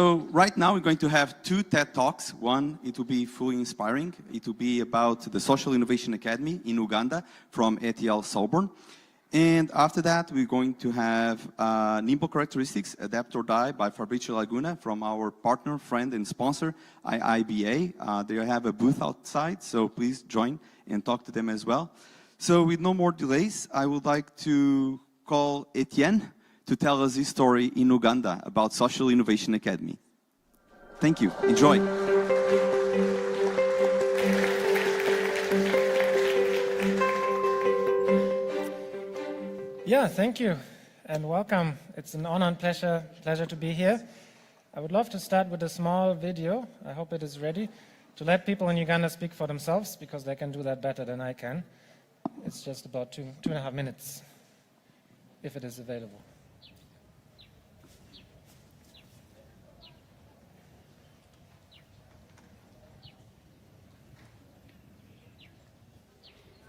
So right now we're going to have two TED Talks. One, it will be fully inspiring. It will be about the Social Innovation Academy in Uganda from Etienne Salborn. And after that, we're going to have Nimble Characteristics, Adapt or Die by Fabrizio Laguna from our partner, friend, and sponsor, IIBA. They have a booth outside, so please join and talk to them as well. So with no more delays, I would like to call Etienne to tell us his story in Uganda about Social Innovation Academy. Thank you. Enjoy. Yeah, thank you and welcome. It's an honor and pleasure to be here. I would love to start with a small video. I hope it is ready to let people in Uganda speak for themselves because they can do that better than I can. It's just about two and a half minutes, if it is available.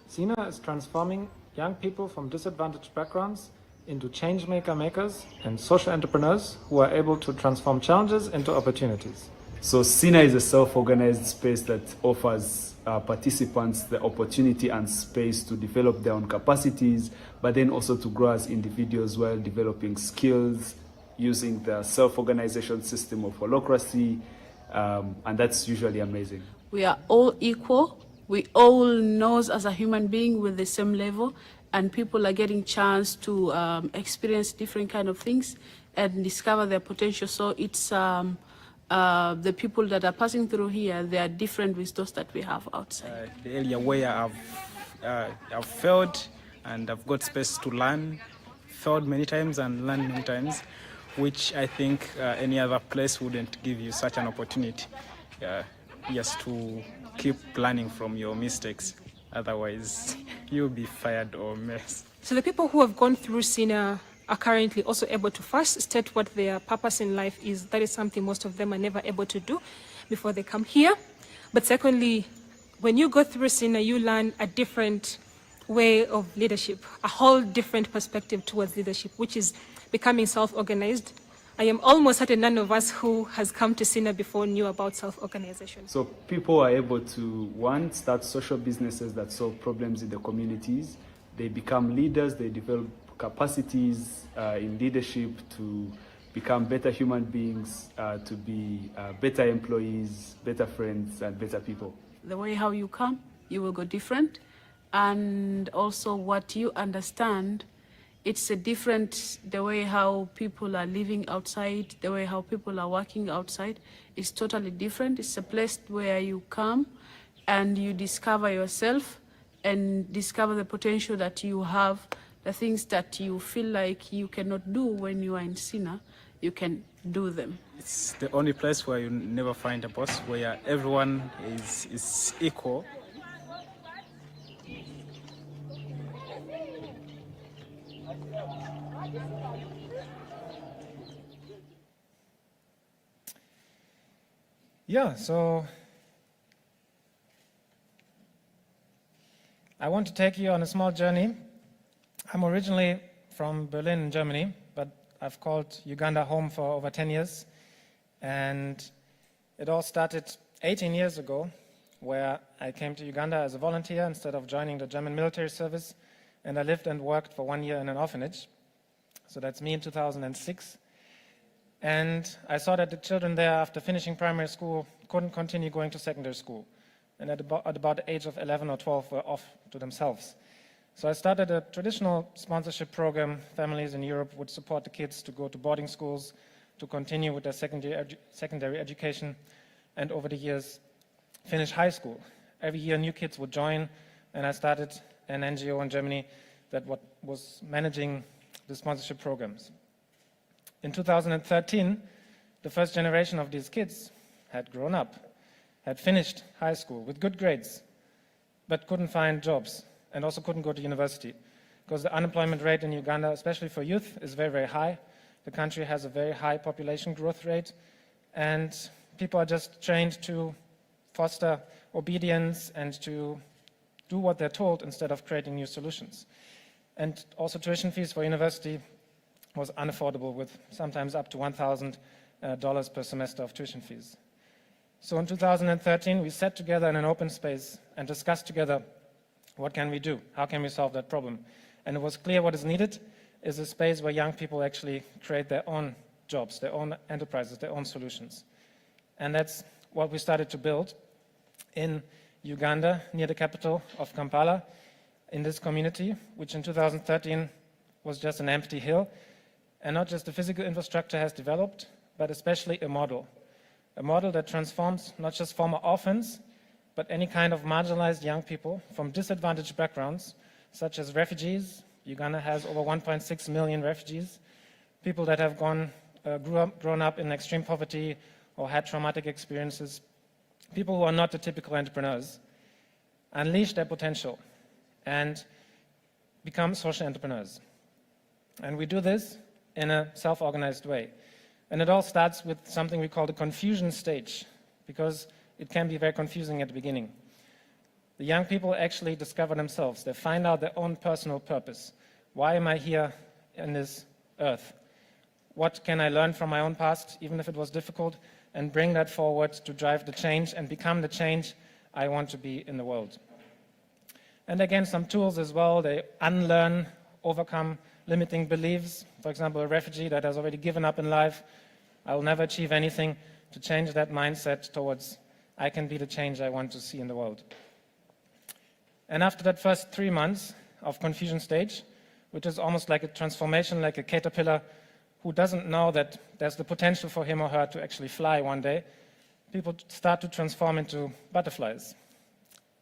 Sina is transforming young people from disadvantaged backgrounds into change-maker makers and social entrepreneurs who are able to transform challenges into opportunities. So Sina is a self-organized space that offers participants the opportunity and space to develop their own capacities, but then also to grow as individuals while developing skills using the self-organization system of holacracy, and that's usually amazing. We are all equal. We all know as a human being with the same level, and people are getting chance to experience different kind of things and discover their potential. So it's the people that are passing through here, they are different with those that we have outside. The area where I've failed and I've got space to learn, failed many times and learned many times, which I think any other place wouldn't give you such an opportunity. Just to keep learning from your mistakes, otherwise you'll be fired or mess. So the people who have gone through Sina are currently also able to first state what their purpose in life is. That is something most of them are never able to do before they come here. But secondly, when you go through Sina, you learn a different way of leadership, a whole different perspective towards leadership, which is becoming self-organized. I am almost certain none of us who has come to Sina before knew about self-organization. So people are able to, one, start social businesses that solve problems in the communities. They become leaders, they develop capacities in leadership to become better human beings, to be better employees, better friends, and better people. The way how you come, you will go different. And also what you understand, it's a different, the way how people are living outside, the way how people are working outside is totally different. It's a place where you come and you discover yourself and discover the potential that you have, the things that you feel like you cannot do when you are in Sina, you can do them. It's the only place where you never find a boss, where everyone is equal. Yeah, so I want to take you on a small journey. I'm originally from Berlin, Germany, but I've called Uganda home for over 10 years. And it all started 18 years ago, where I came to Uganda as a volunteer instead of joining the German military service. And I lived and worked for 1 year in an orphanage. So that's me in 2006. And I saw that the children there, after finishing primary school, couldn't continue going to secondary school. And at about the age of 11 or 12, were off to themselves. So I started a traditional sponsorship program. Families in Europe would support the kids to go to boarding schools, to continue with their secondary education, and over the years, finish high school. Every year, new kids would join, and I started an NGO in Germany that was managing the sponsorship programs. In 2013, the first generation of these kids had grown up, had finished high school with good grades, but couldn't find jobs and also couldn't go to university because the unemployment rate in Uganda, especially for youth, is very, very high. The country has a very high population growth rate, and people are just trained to foster obedience and to do what they're told instead of creating new solutions. And also tuition fees for university was unaffordable, with sometimes up to $1,000 dollars per semester of tuition fees. So in 2013, we sat together in an open space and discussed together, what can we do? How can we solve that problem? And it was clear what is needed is a space where young people actually create their own jobs, their own enterprises, their own solutions. And that's what we started to build in Uganda, near the capital of Kampala, in this community, which in 2013 was just an empty hill. And not just the physical infrastructure has developed, but especially a model that transforms not just former orphans, but any kind of marginalized young people from disadvantaged backgrounds, such as refugees. Uganda has over 1.6 million refugees, people that have grown up in extreme poverty or had traumatic experiences, people who are not the typical entrepreneurs, unleash their potential and become social entrepreneurs. And we do this in a self-organized way. And it all starts with something we call the confusion stage, because it can be very confusing at the beginning. The young people actually discover themselves. They find out their own personal purpose. Why am I here in this earth? What can I learn from my own past, even if it was difficult, and bring that forward to drive the change and become the change I want to be in the world. And again, some tools as well. They unlearn, overcome limiting beliefs. For example, a refugee that has already given up in life, I will never achieve anything, to change that mindset towards I can be the change I want to see in the world. And after that first 3 months of confusion stage, which is almost like a transformation, like a caterpillar who doesn't know that there's the potential for him or her to actually fly one day, people start to transform into butterflies,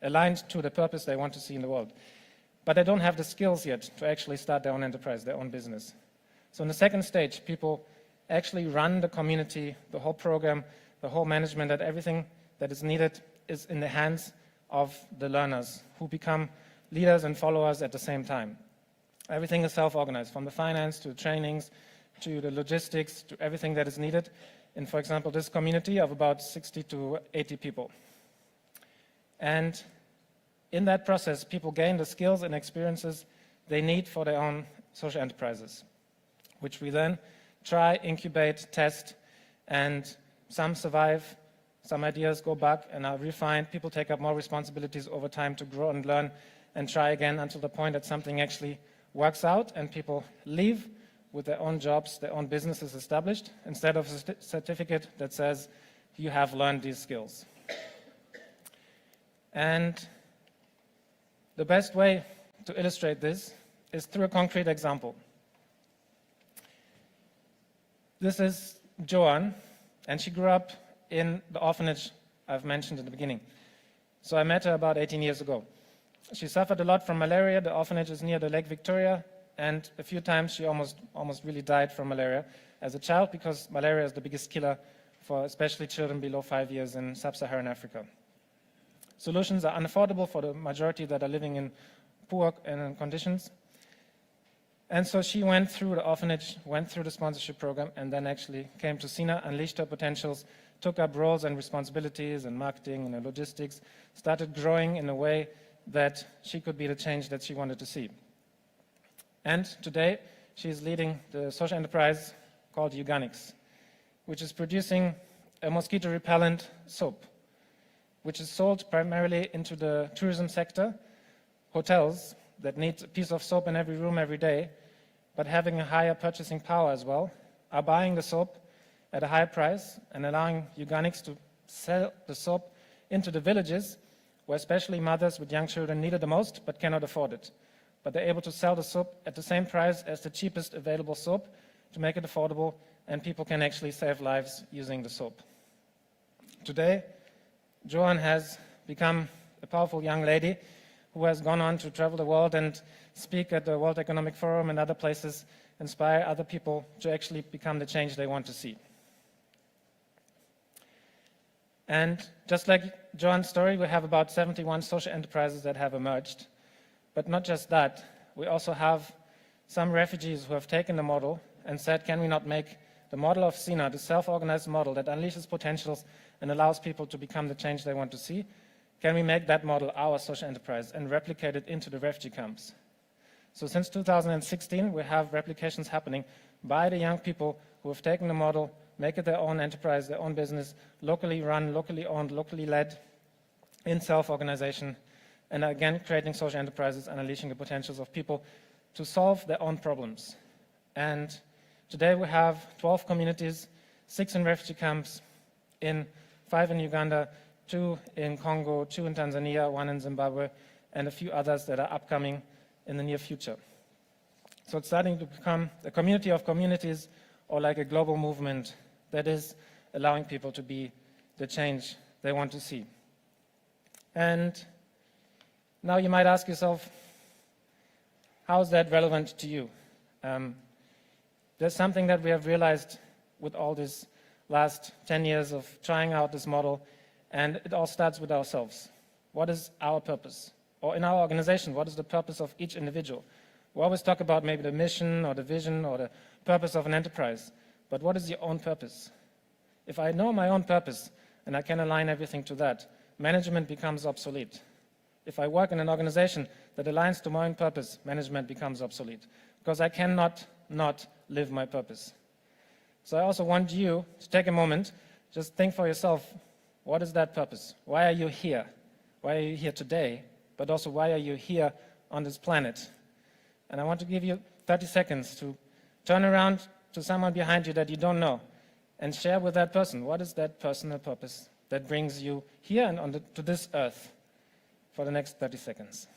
aligned to the purpose they want to see in the world. But they don't have the skills yet to actually start their own enterprise, their own business. So in the second stage, people actually run the community, the whole program, the whole management, that everything that is needed is in the hands of the learners, who become leaders and followers at the same time. Everything is self-organized, from the finance to the trainings, to the logistics, to everything that is needed in, for example, this community of about 60 to 80 people. And in that process, people gain the skills and experiences they need for their own social enterprises, which we then try, incubate, test, and some survive, some ideas go back and are refined. People take up more responsibilities over time to grow and learn and try again until the point that something actually works out and people leave with their own jobs, their own businesses established, instead of a certificate that says you have learned these skills. And the best way to illustrate this is through a concrete example. This is Joanne, and she grew up in the orphanage I've mentioned in the beginning. So I met her about 18 years ago. She suffered a lot from malaria. The orphanage is near the Lake Victoria, and a few times she almost really died from malaria as a child, because malaria is the biggest killer for especially children below 5 years in sub-Saharan Africa. Solutions are unaffordable for the majority that are living in poor conditions. And so she went through the orphanage, went through the sponsorship program, and then actually came to Sina, unleashed her potentials, took up roles and responsibilities in marketing and logistics, started growing in a way that she could be the change that she wanted to see. And today, she's leading the social enterprise called Euganics, which is producing a mosquito repellent soap, which is sold primarily into the tourism sector, hotels that need a piece of soap in every room every day, but having a higher purchasing power as well, are buying the soap at a higher price and allowing Euganics to sell the soap into the villages, where especially mothers with young children need it the most but cannot afford it. But they're able to sell the soap at the same price as the cheapest available soap to make it affordable, and people can actually save lives using the soap. Today, Joanne has become a powerful young lady who has gone on to travel the world and speak at the World Economic Forum and other places, inspire other people to actually become the change they want to see. And just like Joanne's story, we have about 71 social enterprises that have emerged. But not just that, we also have some refugees who have taken the model and said, can we not make the model of Sina, the self-organized model that unleashes potentials and allows people to become the change they want to see, can we make that model our social enterprise and replicate it into the refugee camps? So since 2016, we have replications happening by the young people who have taken the model, make it their own enterprise, their own business, locally run, locally owned, locally led, in self-organization, and again, creating social enterprises and unleashing the potentials of people to solve their own problems. And today we have 12 communities, 6 in refugee camps, 5 in Uganda, 2 in Congo, 2 in Tanzania, 1 in Zimbabwe, and a few others that are upcoming in the near future. So it's starting to become a community of communities, or like a global movement that is allowing people to be the change they want to see. And now you might ask yourself, how is that relevant to you? There's something that we have realized with all this last 10 years of trying out this model, and it all starts with ourselves. What is our purpose? Or in our organization, what is the purpose of each individual? We always talk about maybe the mission or the vision or the purpose of an enterprise, but what is your own purpose? If I know my own purpose and I can align everything to that, management becomes obsolete. If I work in an organization that aligns to my own purpose, management becomes obsolete, because I cannot not live my purpose. So I also want you to take a moment, just think for yourself, what is that purpose? Why are you here? Why are you here today? But also, why are you here on this planet? And I want to give you 30 seconds to turn around to someone behind you that you don't know and share with that person, what is that personal purpose that brings you here and to this earth for the next 30 seconds.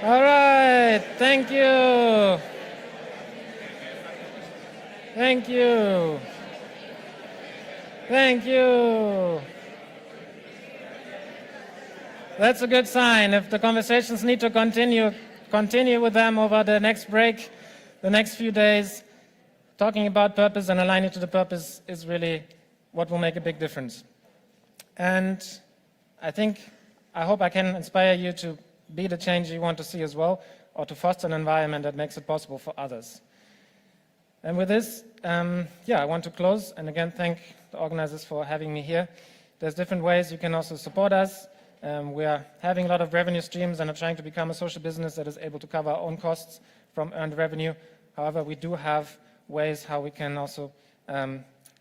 All right, thank you. Thank you. Thank you. That's a good sign. If the conversations need to continue with them over the next break, the next few days. Talking about purpose and aligning to the purpose is really what will make a big difference. And I hope I can inspire you to be the change you want to see as well, or to foster an environment that makes it possible for others. And with this, I want to close, and again, thank the organizers for having me here. There's different ways you can also support us. We are having a lot of revenue streams and are trying to become a social business that is able to cover our own costs from earned revenue. However, we do have ways how we can also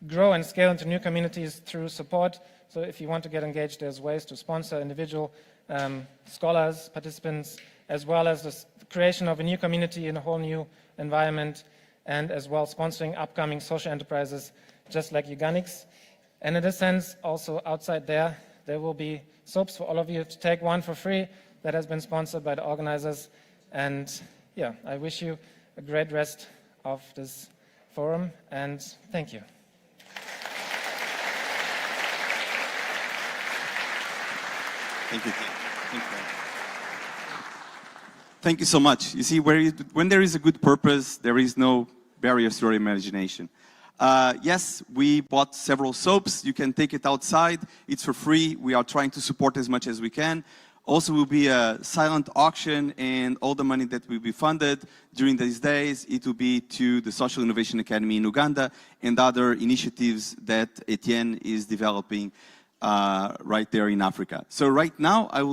grow and scale into new communities through support. So if you want to get engaged, there's ways to sponsor individual scholars, participants, as well as the creation of a new community in a whole new environment, and as well sponsoring upcoming social enterprises just like Ugandix. And in this sense, also outside there will be soaps for all of you to take one for free that has been sponsored by the organizers. And I wish you a great rest of this forum, and thank you. Thank you. Thank you so much. You see, when there is a good purpose, there is no barriers to your imagination. Yes, we bought several soaps. You can take it outside. It's for free. We are trying to support as much as we can. Also, will be a silent auction, and all the money that will be funded during these days, it will be to the Social Innovation Academy in Uganda and other initiatives that Etienne is developing right there in Africa. So right now, I will